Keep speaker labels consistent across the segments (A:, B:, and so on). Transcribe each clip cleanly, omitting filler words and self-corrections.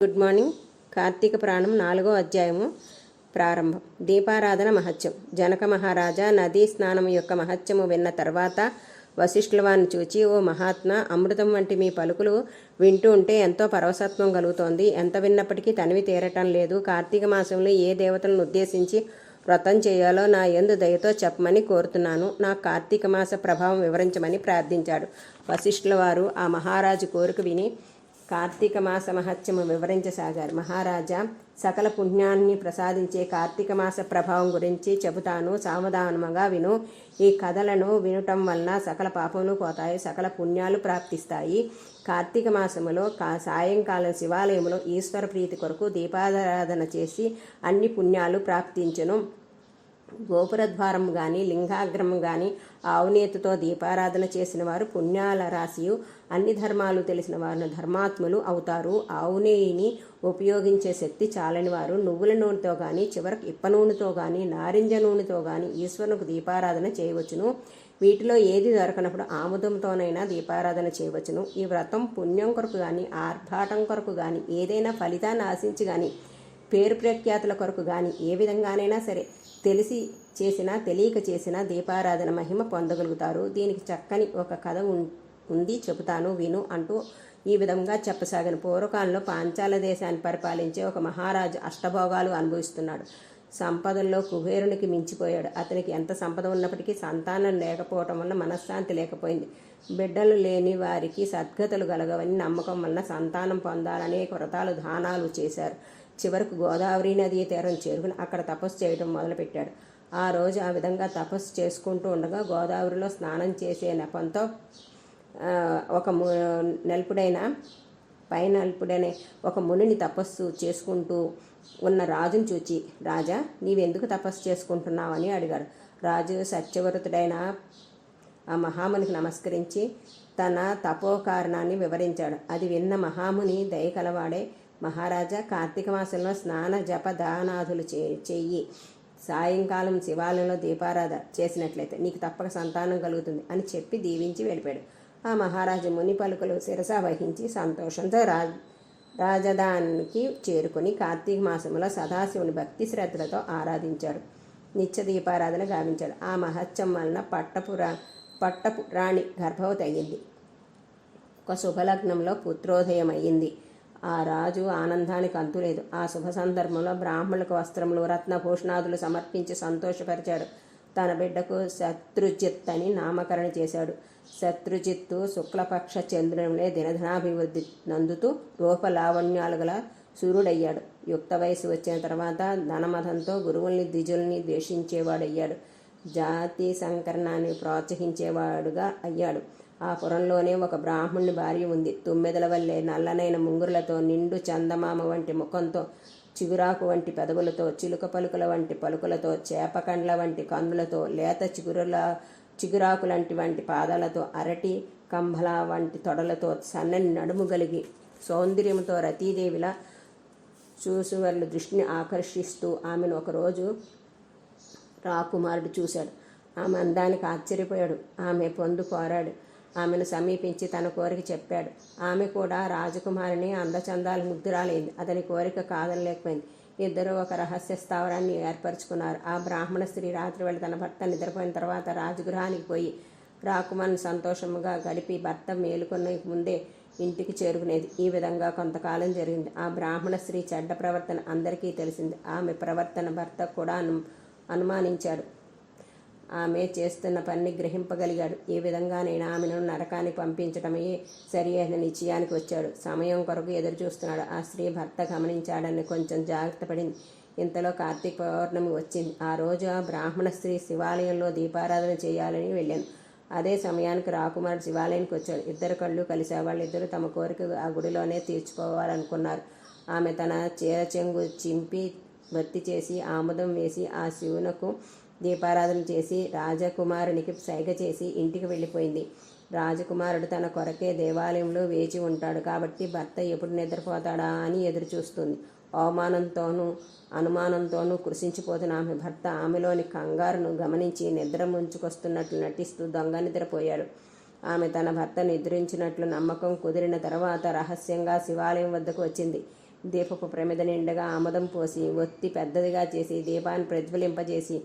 A: Good morning. Karthika పురాణం 4వ అధ్యాయము ప్రారంభం. దీపారాధన మహత్యం. జనక మహారాజా నదీ స్నానం యొక్క మహత్యము విన్న తర్వాత వశిష్ఠుల వారిని చూచి, ఓ మహాత్మా, అమృతం వంటి మీ పలుకులు వింటూ ఉంటే ఎంతో పరవశత్వం కలుగుతోంది. ఎంత విన్నప్పటికీ తనివి తీరటం లేదు. కార్తీక మాసంలో ఏ దేవతలను ఉద్దేశించి వ్రతం చేయాలో నా యందు దయతో చెప్పమని కోరుతున్నాను. నా కార్తీక మాస ప్రభావం వివరించమని ప్రార్థించాడు. వశిష్ఠుల వారు ఆ మహారాజు కోరిక విని కార్తీక మాస మహత్యము వివరించసాగారు. మహారాజా, సకల పుణ్యాన్ని ప్రసాదించే కార్తీక మాస ప్రభావం గురించి చెబుతాను, సావధానముగా విను. ఈ కథలను వినటం వలన సకల పాపములు పోతాయి, సకల పుణ్యాలు ప్రాప్తిస్తాయి. కార్తీక మాసములో సాయంకాలం శివాలయంలో ఈశ్వర ప్రీతి కొరకు దీపారాధన చేసి అన్ని పుణ్యాలు ప్రాప్తించును. గోపురద్వారం కానీ లింగాగ్రం కానీ ఆవునేతితో దీపారాధన చేసిన వారు పుణ్యాల రాశియు, అన్ని ధర్మాలు తెలిసిన వారు ధర్మాత్ములు అవుతారు. ఆవునేయిని ఉపయోగించే శక్తి చాలని వారు నువ్వుల నూనెతో కానీ చివరకు ఇప్ప నూనెతో కానీ నారింజ నూనెతో కానీ ఈశ్వరునికి దీపారాధన చేయవచ్చును. వీటిలో ఏది దొరకనప్పుడు ఆముదంతోనైనా దీపారాధన చేయవచ్చును. ఈ వ్రతం పుణ్యం కొరకు కానీ ఆర్భాటం కొరకు కానీ ఏదైనా ఫలితాన్ని ఆశించి కానీ పేరు ప్రఖ్యాతుల కొరకు కానీ ఏ విధంగానైనా సరే తెలిసి చేసినా తెలియక చేసినా దీపారాధన మహిమ పొందగలుగుతారు. దీనికి చక్కని ఒక కథ ఉంది, చెబుతాను విను అంటూ ఈ విధంగా చెప్పసాగిన. పూర్వకాలంలో పాంచాల దేశాన్ని పరిపాలించే ఒక మహారాజు అష్టభోగాలు అనుభవిస్తున్నాడు. సంపదల్లో కుబేరునికి మించిపోయాడు. అతనికి ఎంత సంపద ఉన్నప్పటికీ సంతానం లేకపోవటం వల్ల మనశ్శాంతి లేకపోయింది. బిడ్డలు లేని వారికి సద్గతులు కలగవని నమ్మకం వలన సంతానం పొందాలనే వ్రతాలు దానాలు చేశారు. చివరకు గోదావరి నదీ తీరం చేరుకుని అక్కడ తపస్సు చేయడం మొదలుపెట్టాడు. ఆ రోజు ఆ విధంగా తపస్సు చేసుకుంటూ ఉండగా గోదావరిలో స్నానం చేసే నెపంతో ఒక నల్పుడైన ఒక మునిని తపస్సు చేసుకుంటూ ఉన్న రాజును చూచి, రాజా, నీవెందుకు తపస్సు చేసుకుంటున్నావని అడిగాడు. రాజు సత్యవ్రతుడైన ఆ మహామునికి నమస్కరించి తన తపోకారణాన్ని వివరించాడు. అది విన్న మహాముని దయ కలవాడే, మహారాజా, కార్తీక మాసంలో స్నాన జప దానాదులు చెయ్యి. సాయంకాలం శివాలయంలో దీపారాధన చేసినట్లయితే నీకు తప్పక సంతానం కలుగుతుంది అని చెప్పి దీవించి వెళ్ళిపోయాడు. ఆ మహారాజు ముని పలుకులు శిరస వహించి సంతోషంతో రాజధానికి చేరుకుని కార్తీక మాసంలో సదాశివుని భక్తి శ్రద్ధలతో ఆరాధించాడు. నిత్య దీపారాధన గావించాడు. ఆ మహత్యం వలన పట్టపు రాణి గర్భవతి అయ్యింది. ఒక శుభలగ్నంలో పుత్రోదయం అయ్యింది. ఆ రాజు ఆనందానికి అంతులేదు. ఆ శుభ సందర్భంలో బ్రాహ్మణులకు వస్త్రములు రత్నభూషణాదులు సమర్పించి సంతోషపరిచాడు. తన బిడ్డకు శత్రుజిత్ అని నామకరణ చేశాడు. శత్రుజిత్తు శుక్లపక్ష చంద్రునిలే దినధనాభివృద్ధి నందుతూ రూపలావణ్యాలు గల సూర్యుడయ్యాడు. యుక్త వయసు వచ్చిన తర్వాత ధనమదంతో గురువుల్ని ద్విజుల్ని ద్వేషించేవాడయ్యాడు. జాతి సంకరణాన్ని ప్రోత్సహించేవాడుగా అయ్యాడు. ఆ పురంలోనే ఒక బ్రాహ్మణుని భార్య ఉంది. తుమ్మెదల వల్లే నల్లనైన ముంగురులతో, నిండు చందమామ వంటి ముఖంతో, చిగురాకు వంటి పెదవులతో, చిలుక పలుకుల వంటి పలుకులతో, చేపకండ్ల వంటి కన్నులతో, లేత చిగురాకులంటి వంటి పాదాలతో, అరటి కంబల వంటి తొడలతో, సన్నని నడుము కలిగి సౌందర్యంతో రతీదేవిలా చూసి వాళ్ళ దృష్టిని ఆకర్షిస్తూ ఆమెను ఒకరోజు రాకుమారుడు చూశాడు. ఆమె అందానికి ఆశ్చర్యపోయాడు. ఆమె పొందు కోరాడు. ఆమెను సమీపించి తన కోరిక చెప్పాడు. ఆమె కూడా రాజకుమారిని అందచందాలు ముగ్ధురాలైంది. అతని కోరిక కాదనలేకపోయింది. ఇద్దరూ ఒక రహస్య స్థావరాన్ని ఏర్పరచుకున్నారు. ఆ బ్రాహ్మణ స్త్రీ రాత్రి వేళ తన భర్త నిద్రపోయిన తర్వాత రాజగృహానికి పోయి రాకుమారిని సంతోషముగా గడిపి భర్త మేలుకొన్న ముందే ఇంటికి చేరుకునేది. ఈ విధంగా కొంతకాలం జరిగింది. ఆ బ్రాహ్మణ స్త్రీ చెడ్డ ప్రవర్తన అందరికీ తెలిసింది. ఆమె ప్రవర్తన భర్త కూడా అనుమానించాడు. ఆమె చేస్తున్న పనిని గ్రహింపగలిగాడు. ఏ విధంగానైనా ఆమెను నరకానికి పంపించడమే సరి అయిన నిశ్చయానికి వచ్చాడు. సమయం కొరకు ఎదురు చూస్తున్నాడు. ఆ స్త్రీ భర్త గమనించాడని కొంచెం జాగ్రత్త పడింది. ఇంతలో కార్తీక పౌర్ణమి వచ్చింది. ఆ రోజు ఆ బ్రాహ్మణ స్త్రీ శివాలయంలో దీపారాధన చేయాలని వెళ్ళాను. అదే సమయానికి రాకుమారుడు శివాలయానికి వచ్చాడు. ఇద్దరు కళ్ళు కలిసా. వాళ్ళిద్దరూ తమ కోరిక ఆ గుడిలోనే తీర్చుకోవాలనుకున్నారు. ఆమె తన చీర చెంగు చింపి భర్తీ చేసి ఆముదం వేసి ఆ శివునకు దీపారాధన చేసి రాజకుమారునికి సైగ చేసి ఇంటికి వెళ్ళిపోయింది. రాజకుమారుడు తన కొరకే దేవాలయంలో వేచి ఉంటాడు కాబట్టి భర్త ఎప్పుడు నిద్రపోతాడా అని ఎదురు చూస్తుంది. అవమానంతోనూ అనుమానంతోనూ కృషించిపోతున్న ఆమె భర్త ఆమెలోని కంగారును గమనించి నిద్ర ముంచుకొస్తున్నట్లు నటిస్తూ దొంగ నిద్రపోయాడు. ఆమె తన భర్త నిద్రించినట్లు నమ్మకం కుదిరిన తర్వాత రహస్యంగా శివాలయం వద్దకు వచ్చింది. దీపపు ప్రమిద నిండుగా ఆముదం పోసి ఒత్తి పెద్దదిగా చేసి దీపాన్ని ప్రజ్వలింపజేసి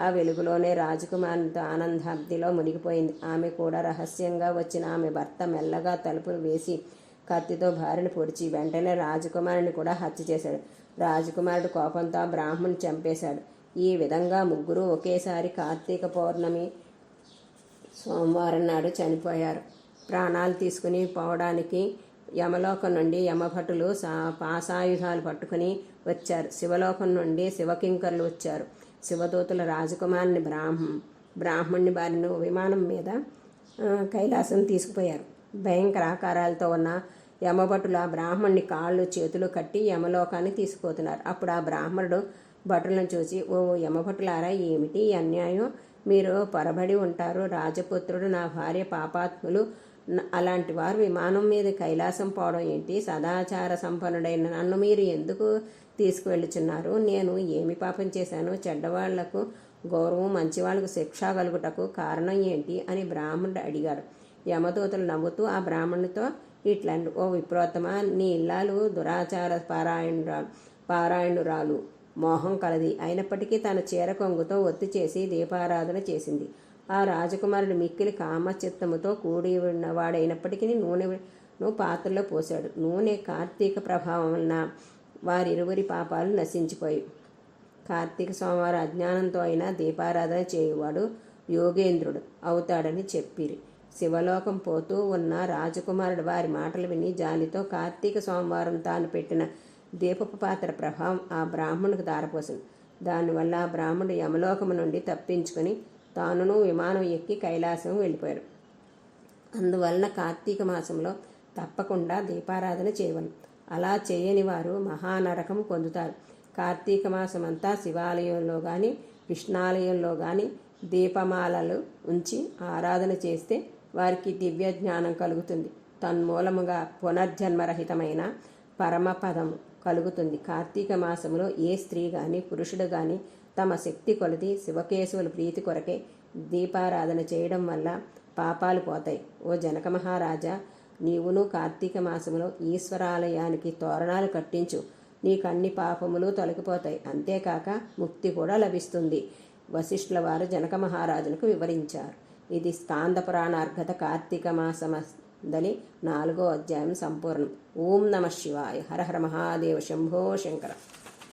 A: ఆ వెలుగులోనే రాజకుమారునితో ఆనందాబ్దిలో మునిగిపోయింది. ఆమె కూడా రహస్యంగా వచ్చిన ఆమె భర్త మెల్లగా తలుపులు వేసి కత్తితో భార్యను పొడిచి వెంటనే రాజకుమారుని కూడా హత్య చేశాడు. రాజకుమారుడు కోపంతో ఆ బ్రాహ్మణ్ణి చంపేశాడు. ఈ విధంగా ముగ్గురు ఒకేసారి కార్తీక పౌర్ణమి సోమవారం నాడు చనిపోయారు. ప్రాణాలు తీసుకుని పోవడానికి యమలోకం నుండి యమభటులు పాసాయుధాలు పట్టుకుని వచ్చారు. శివలోకం నుండి శివకింకర్లు వచ్చారు. శివదూతుల రాజకుమారుని బ్రాహ్మణ్ణి బారిన విమానం మీద కైలాసం తీసుకుపోయారు. భయంకర ఆకారాలతో ఉన్న యమభటులు ఆ బ్రాహ్మణ్ణి కాళ్ళు చేతులు కట్టి యమలోకాన్ని తీసుకుపోతున్నారు. అప్పుడు ఆ బ్రాహ్మణుడు భటులను చూసి, ఓ యమభటులారా, ఏమిటి అన్యాయం? మీరు పొరబడి ఉంటారు. రాజపుత్రుడు, నా భార్య పాపాత్ములు, అలాంటి వారు విమానం మీద కైలాసం పోవడం ఏంటి? సదాచార సంపన్నుడైన నన్ను మీరు ఎందుకు తీసుకువెళ్ళుచున్నారు? నేను ఏమి పాపం చేశాను? చెడ్డవాళ్లకు గౌరవం, మంచివాళ్లకు శిక్ష కలుగుటకు కారణం ఏంటి అని బ్రాహ్మణుడు అడిగాడు. యమదూతలు నవ్వుతూ ఆ బ్రాహ్మణునితో ఇట్లా, ఓ విప్రోత్తమ, నీ ఇల్లాలు దురాచార పారాయణురాలు, మోహం కలది. అయినప్పటికీ తన చీర కొంగుతో ఒత్తి చేసి దీపారాధన చేసింది. ఆ రాజకుమారుడు మిక్కిలి కామచిత్తముతో కూడి ఉన్నవాడైనప్పటికీ నూనెను పాత్రలో పోశాడు. నూనె కార్తీక ప్రభావం వలన వారిరువురి పాపాలు నశించిపోయి కార్తీక సోమవారం అజ్ఞానంతో అయినా దీపారాధన చేయువాడు యోగేంద్రుడు అవుతాడని చెప్పిరి. శివలోకం పోతూ ఉన్న రాజకుమారుడు వారి మాటలు విని జాలితో కార్తీక సోమవారం తాను పెట్టిన దీపపు పాత్ర ప్రభావం ఆ బ్రాహ్మణుడికి దారపోసింది. దానివల్ల ఆ బ్రాహ్మణుడు యమలోకము నుండి తప్పించుకొని తానును విమానం ఎక్కి కైలాసం వెళ్ళిపోయాడు. అందువలన కార్తీక మాసంలో తప్పకుండా దీపారాధన చేయవలను. అలా చేయని వారు మహానరకం పొందుతారు. కార్తీక మాసం అంతా శివాలయంలో కానీ కృష్ణాలయంలో కానీ దీపమాలలు ఉంచి ఆరాధన చేస్తే వారికి దివ్య జ్ఞానం కలుగుతుంది. తన్మూలముగా పునర్జన్మరహితమైన పరమపదం కలుగుతుంది. కార్తీక మాసంలో ఏ స్త్రీ కానీ పురుషుడు కానీ తమ శక్తి కొలది శివకేశవుల ప్రీతి కొరకే దీపారాధన చేయడం వల్ల పాపాలు పోతాయి. ఓ జనక మహారాజా, నీవును కార్తీక మాసంలో ఈశ్వరాలయానికి తోరణాలు కట్టించు. నీకు అన్ని పాపములు తొలగిపోతాయి. అంతేకాక ముక్తి కూడా లభిస్తుంది. వశిష్ఠుల వారు జనక మహారాజులకు వివరించారు. ఇది స్కాంద పురాణార్ఘత కార్తీక మాసమదని 4వ అధ్యాయం సంపూర్ణం. ఓం నమః శివాయ. హర హర మహాదేవ. శంభో శంకర.